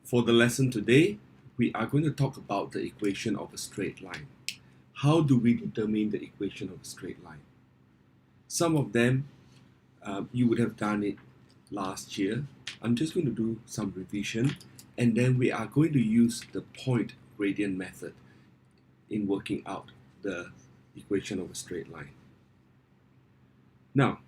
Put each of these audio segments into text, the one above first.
For the lesson today, we are going to talk about the equation of a straight line. How do we determine the equation of a straight line? Some of them you would have done it last year. I'm just going to do some revision, and then we are going to use the point gradient method in working out the equation of a straight line. Now,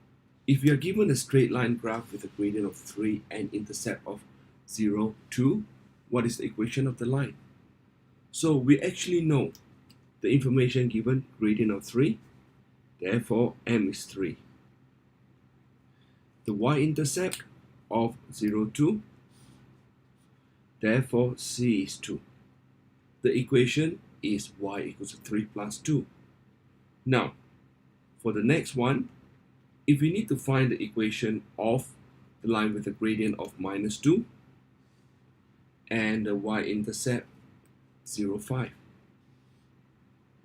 if we are given a straight line graph with a gradient of 3 and intercept of 0, 2, what is the equation of the line? So we actually know the information given, gradient of 3, therefore m is 3. The y-intercept of 0, 2, therefore c is 2. The equation is y equals to 3 plus 2. Now, for the next one, if we need to find the equation of the line with a gradient of minus 2 and the y-intercept 0, 5.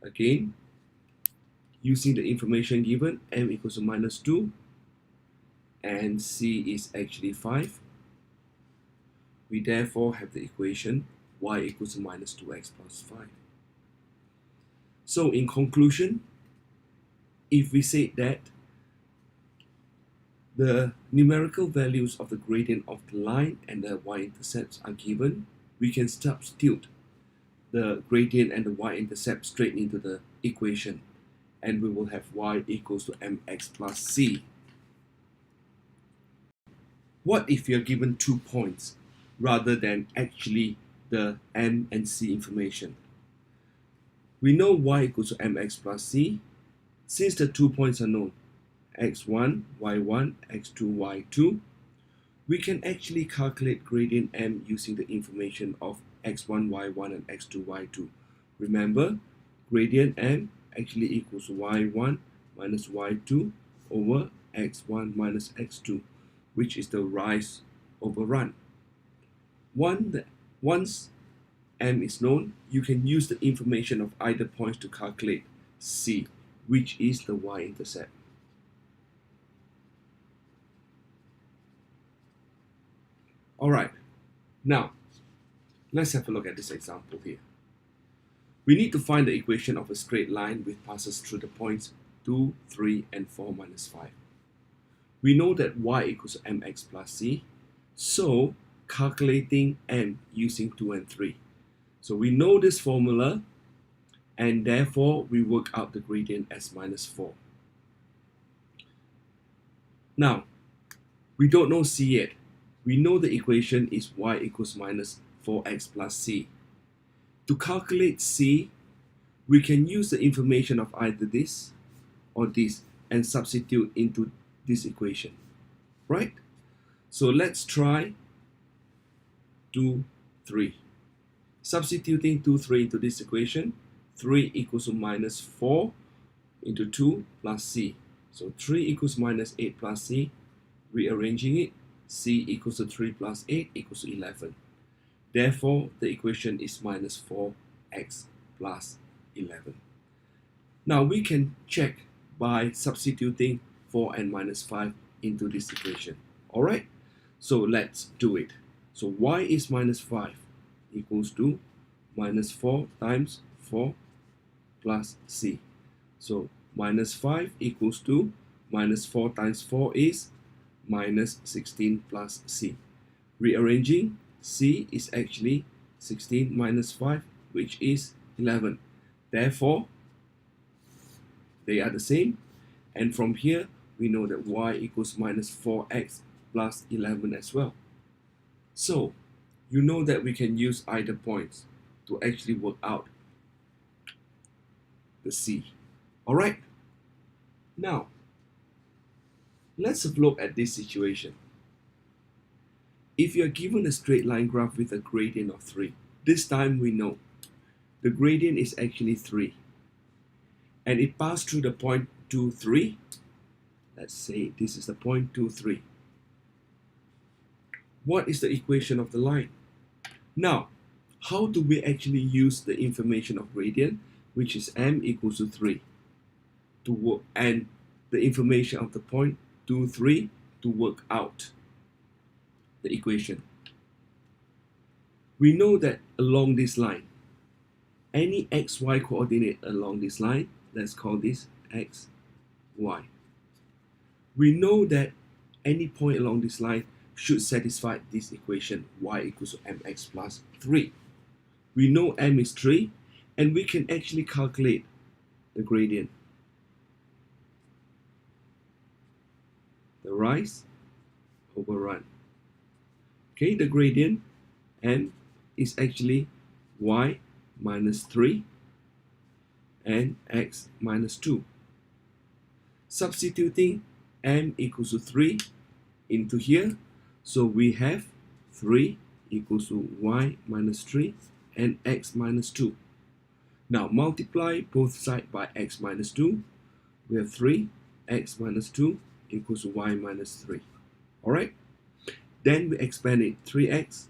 Again, using the information given, m equals to minus 2 and c is actually 5. We therefore have the equation y equals to minus 2x plus 5. So in conclusion, if we say that the numerical values of the gradient of the line and the y-intercepts are given, we can substitute the gradient and the y-intercept straight into the equation, and we will have y equals to mx plus c. What if you're given 2 points rather than actually the m and c information? We know y equals to mx plus c. Since the 2 points are known, x1, y1, x2, y2, we can actually calculate gradient m using the information of x1, y1 and x2, y2. Remember, gradient m actually equals y1 minus y2 over x1 minus x2, which is the rise over run. Once m is known, you can use the information of either points to calculate c, which is the y-intercept. Alright, now let's have a look at this example here. We need to find the equation of a straight line which passes through the points 2, 3, and 4 minus 5. We know that y equals to mx plus c, so calculating m using 2 and 3. So we know this formula, and therefore we work out the gradient as minus 4. Now, we don't know c yet. We know the equation is y equals minus 4x plus c. To calculate c, we can use the information of either this or this and substitute into this equation, right? So let's try 2, 3. Substituting 2, 3 into this equation, 3 equals to minus 4 into 2 plus c. So 3 equals minus 8 plus c. Rearranging it, c equals to 3 plus 8 equals to 11. Therefore, the equation is minus 4x plus 11. Now we can check by substituting 4 and minus 5 into this equation. Alright, so let's do it. So y is minus 5 equals to minus 4 times 4 plus c. So minus 5 equals to minus 4 times 4 is minus 16 plus c. Rearranging, c is actually 16 minus 5, which is 11. Therefore, they are the same. And from here, we know that y equals minus 4x plus 11 as well. So, you know that we can use either points to actually work out the c. Alright? Now, let's have a look at this situation. If you're given a straight line graph with a gradient of 3, this time we know the gradient is actually 3. And it passed through the point 2, 3. Let's say this is the point 2, 3. What is the equation of the line? Now, how do we actually use the information of gradient, which is m equals to 3, to work, and the information of the point 2, 3 to work out the equation? We know that along this line, any xy coordinate along this line, let's call this x, y. We know that any point along this line should satisfy this equation y equals to mx plus 3. We know m is 3, and we can actually calculate the gradient. The rise over run. Okay, the gradient m is actually y minus 3 and x minus 2. Substituting m equals to 3 into here, so we have 3 equals to y minus 3 and x minus 2. Now multiply both sides by x minus 2. We have 3 x minus 2 equals to y minus 3. Alright? Then we expand it. 3x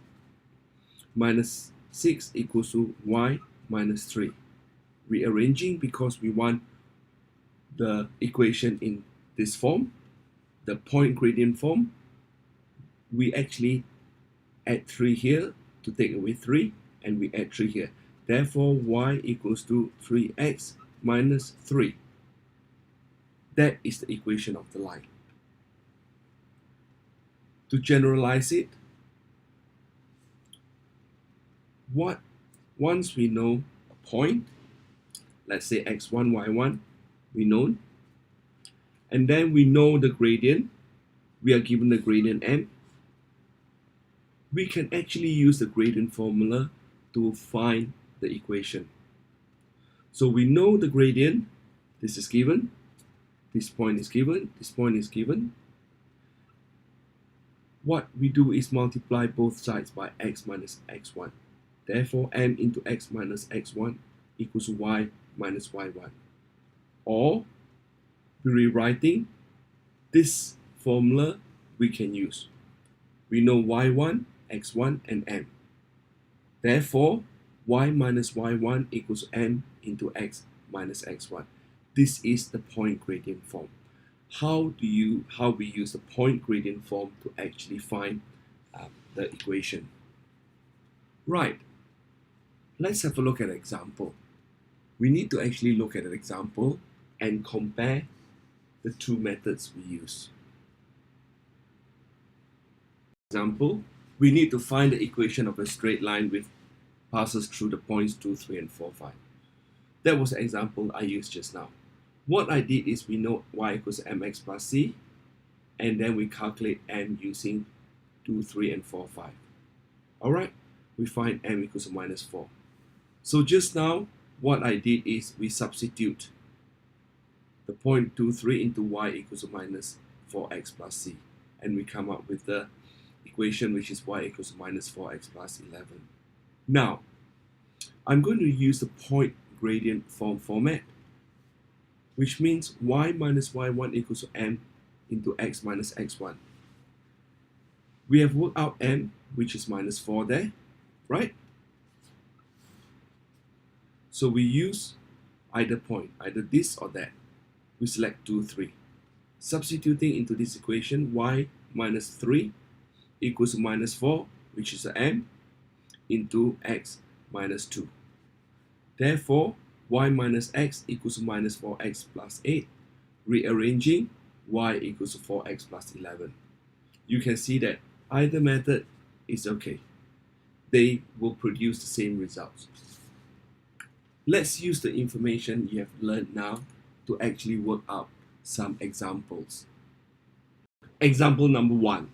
minus 6 equals to y minus 3. Rearranging because we want the equation in this form, the point gradient form. We actually add 3 here to take away 3, and we add 3 here. Therefore, y equals to 3x minus 3. That is the equation of the line. To generalize it, once we know a point, let's say x1, y1, we know, and then we know the gradient, we are given the gradient m, we can actually use the gradient formula to find the equation. So we know the gradient, this is given, this point is given, this point is given. What we do is multiply both sides by x minus x1. Therefore, m into x minus x1 equals y minus y1. Or, rewriting this formula we can use. We know y1, x1, and m. Therefore, y minus y1 equals m into x minus x1. This is the point gradient form. How we use the point gradient form to actually find the equation. Right. Let's have a look at an example. We need to actually look at an example and compare the two methods we use. Example, we need to find the equation of a straight line which passes through the points 2, 3, and 4, 5. That was the example I used just now. What I did is we know y equals mx plus c, and then we calculate m using 2, 3, and 4, 5. Alright, we find m equals to minus 4. So just now, what I did is we substitute the point 2, 3 into y equals to minus 4x plus c, and we come up with the equation which is y equals to minus 4x plus 11. Now, I'm going to use the point gradient form format, which means y minus y1 equals to m into x minus x1. We have worked out m, which is minus 4 there, right? So we use either point, either this or that. We select 2, 3. Substituting into this equation, y minus 3 equals to minus 4, which is the m, into x minus 2. Therefore, y minus x equals to minus 4x plus 8. Rearranging, y equals to 4x plus 11. You can see that either method is okay. They will produce the same results. Let's use the information you have learned now to actually work out some examples. Example number 1.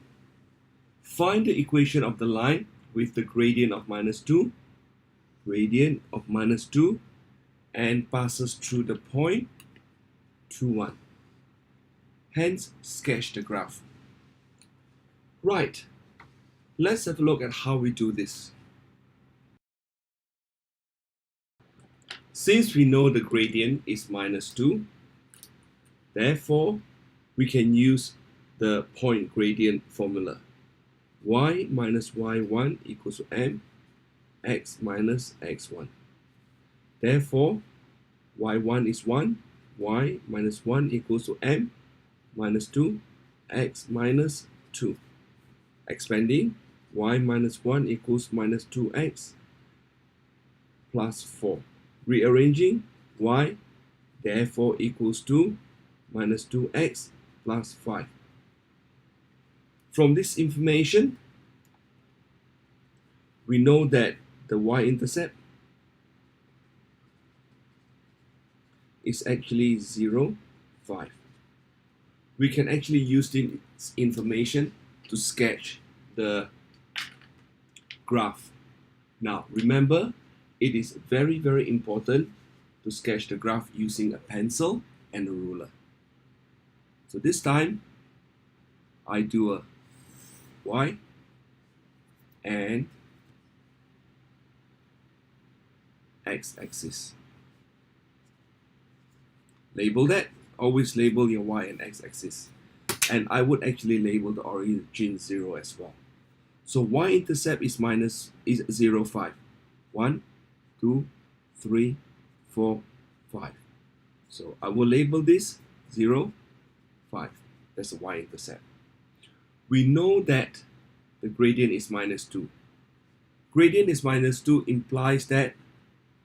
Find the equation of the line with the gradient of minus 2, gradient of minus 2, and passes through the point 2, 1. Hence, sketch the graph. Right, let's have a look at how we do this. Since we know the gradient is minus 2, therefore, we can use the point gradient formula. Y minus y1 equals to m, x minus x1. Therefore, y1 is 1, y minus 1 equals to m minus 2, x minus 2. Expanding, y minus 1 equals minus 2x plus 4. Rearranging y therefore equals to minus 2x plus 5. From this information, we know that the y-intercept is actually 0, 5. We can actually use this information to sketch the graph. Now, remember, it is very, very important to sketch the graph using a pencil and a ruler. So this time, I do a y and x-axis. Label that. Always label your y and x-axis. And I would actually label the origin 0 as well. So y-intercept is 0, 5. 1, 2, 3, 4, 5. So I will label this 0, 5. That's the y-intercept. We know that the gradient is minus 2. Gradient is minus 2 implies that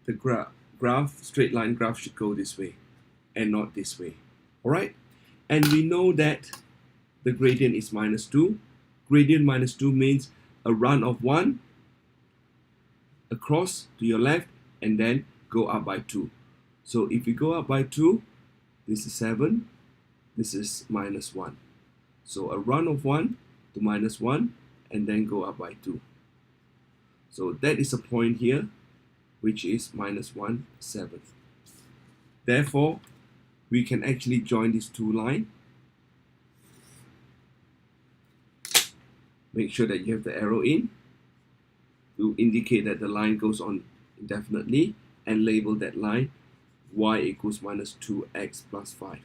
the straight line graph should go this way and not this way. Alright? And we know that the gradient is minus 2. Gradient minus 2 means a run of 1 across to your left and then go up by 2. So if you go up by 2, this is 7, this is minus 1. So a run of 1 to minus 1 and then go up by 2. So that is a point here, which is minus 1/7. Therefore, we can actually join these two lines. Make sure that you have the arrow in to indicate that the line goes on indefinitely, and label that line y equals minus 2x plus 5.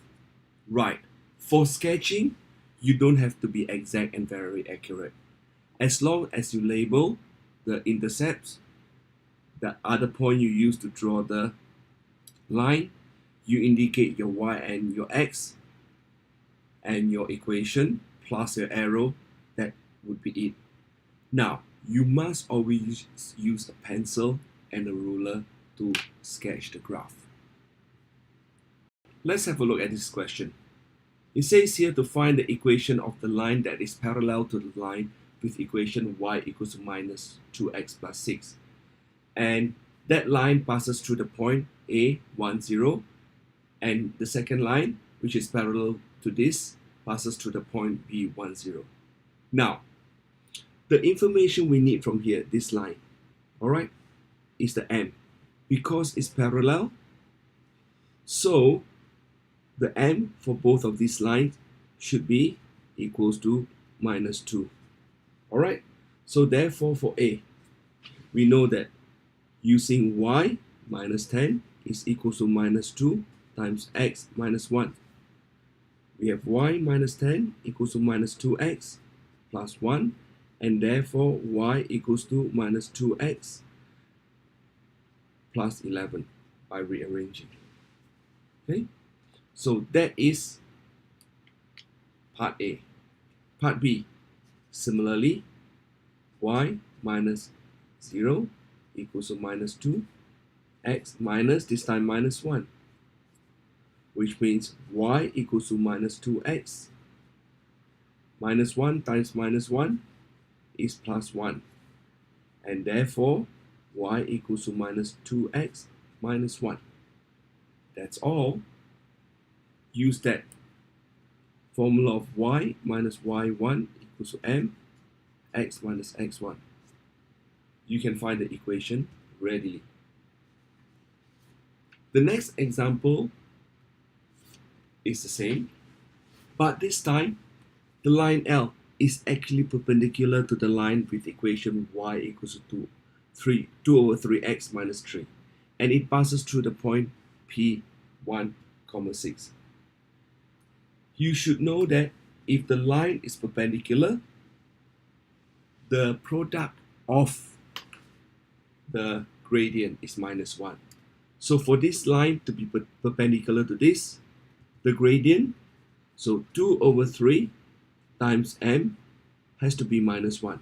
Right, for sketching, you don't have to be exact and very accurate. As long as you label the intercepts, the other point you use to draw the line, you indicate your y and your x and your equation plus your arrow, that would be it. Now, you must always use a pencil and a ruler to sketch the graph. Let's have a look at this question. It says here to find the equation of the line that is parallel to the line with equation y equals to minus 2x plus 6. And that line passes through the point A, 1, 0, and the second line, which is parallel to this, passes through the point B, 1, 0. Now, the information we need from here, this line, alright, is the M. Because it's parallel, so the M for both of these lines should be equals to minus 2. Alright, so therefore for A, we know that using y minus 10 is equals to minus 2 times x minus 1. We have y minus 10 equals to minus 2x plus 1, and therefore y equals to minus 2x plus 11 by rearranging. Okay, so that is part A. Part B, similarly, y minus 0 equals to minus 2, x minus, this time minus 1, which means y equals to minus 2x. Minus 1 times minus 1 is plus 1, and therefore y equals to minus 2x minus 1. That's all. Use that formula of y minus y1 equals to m, x minus x1. You can find the equation readily. The next example is the same, but this time the line L is actually perpendicular to the line with equation y equals to 2 over 3x minus 3, and it passes through the point P 1, 6. You should know that if the line is perpendicular, the product of the gradient is minus 1. So for this line to be perpendicular to this, the gradient, so 2 over 3 times m has to be minus 1.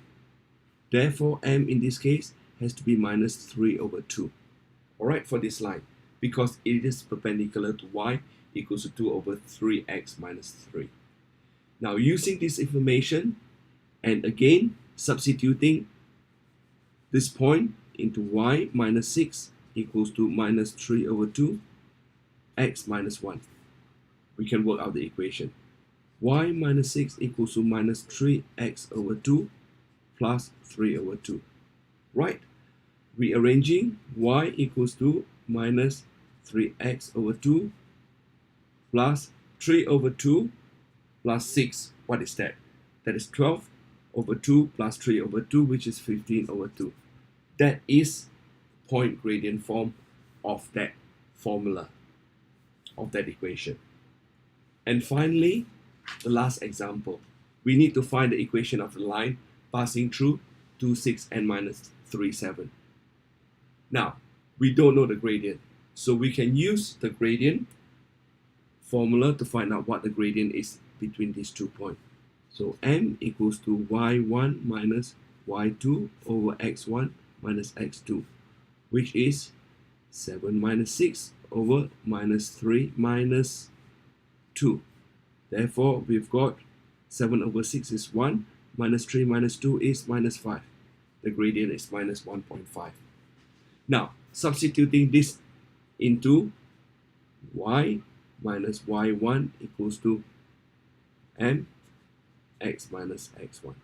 Therefore, m in this case has to be minus 3 over 2. Alright, for this line, because it is perpendicular to y equals to 2 over 3x minus 3. Now, using this information, and again, substituting this point into y minus 6 equals to minus 3 over 2, x minus 1. We can work out the equation. Y minus 6 equals to minus 3x over 2 plus 3 over 2. Right? Rearranging, y equals to minus 3x over 2 plus 3 over 2 plus 6. What is that? That is 12 over 2 plus 3 over 2, which is 15 over 2. That is point gradient form of that formula, of that equation. And finally, the last example. We need to find the equation of the line passing through 2, 6, and minus 3, 7. Now, we don't know the gradient, so we can use the gradient formula to find out what the gradient is between these 2 points. So m equals to y1 minus y2 over x1 minus x2, which is 7 minus 6 over minus 3 minus 2. Therefore, we've got 7 over 6 is 1, minus 3 minus 2 is minus 5. The gradient is minus 1.5. Now, substituting this into y minus y1 equals to m x minus x1.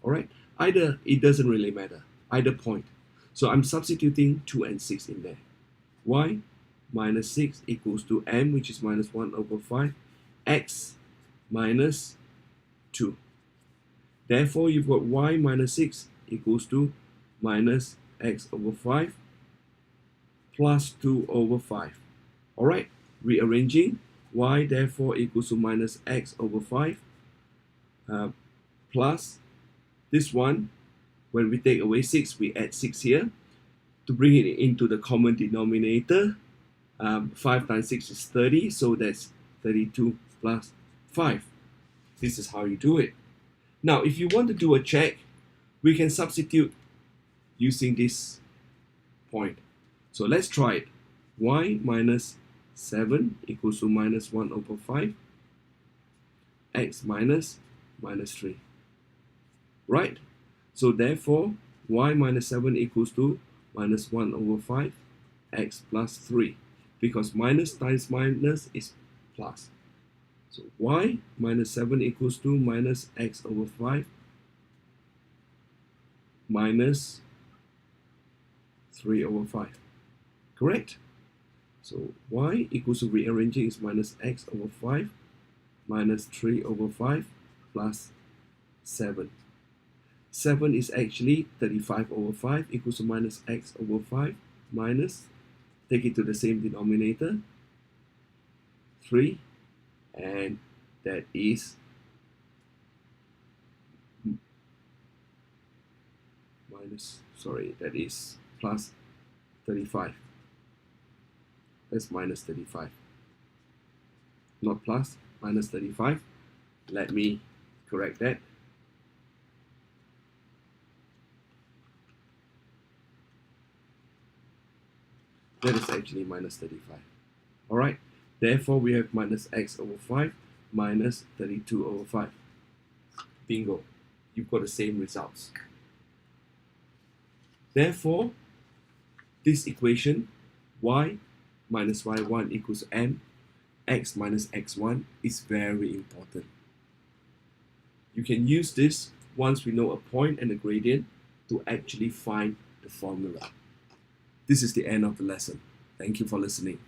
Alright, either, it doesn't really matter, either point. So I'm substituting 2 and 6 in there. Y minus 6 equals to m, which is minus 1 over 5, x minus 2. Therefore, you've got y minus 6 equals to minus x over 5 plus 2 over 5. Alright, rearranging, y therefore equals to minus x over 5 plus this one. When we take away 6, we add 6 here to bring it into the common denominator. 5 times 6 is 30, so that's 32 plus 5. This is how you do it. Now, if you want to do a check, we can substitute using this point. So let's try it. Y minus 7 equals to minus 1 over 5. X minus 3. Right? So therefore, y minus 7 equals to minus 1 over 5. X plus 3. Because minus times minus is plus. So y minus 7 equals to minus x over 5 minus 3 over 5. Correct? So y equals to, rearranging, is minus x over 5 minus 3 over 5 plus 7. 7 is actually 35 over 5 equals to minus x over 5 minus, take it to the same denominator, 3, and that is that is plus 35. That's minus 35. Not plus, minus 35. Let me correct that. That is actually minus 35. Alright, therefore we have minus x over 5 minus 32 over 5. Bingo, you've got the same results. Therefore, this equation, y minus y1 equals m, x minus x1, is very important. You can use this once we know a point and a gradient to actually find the formula. This is the end of the lesson. Thank you for listening.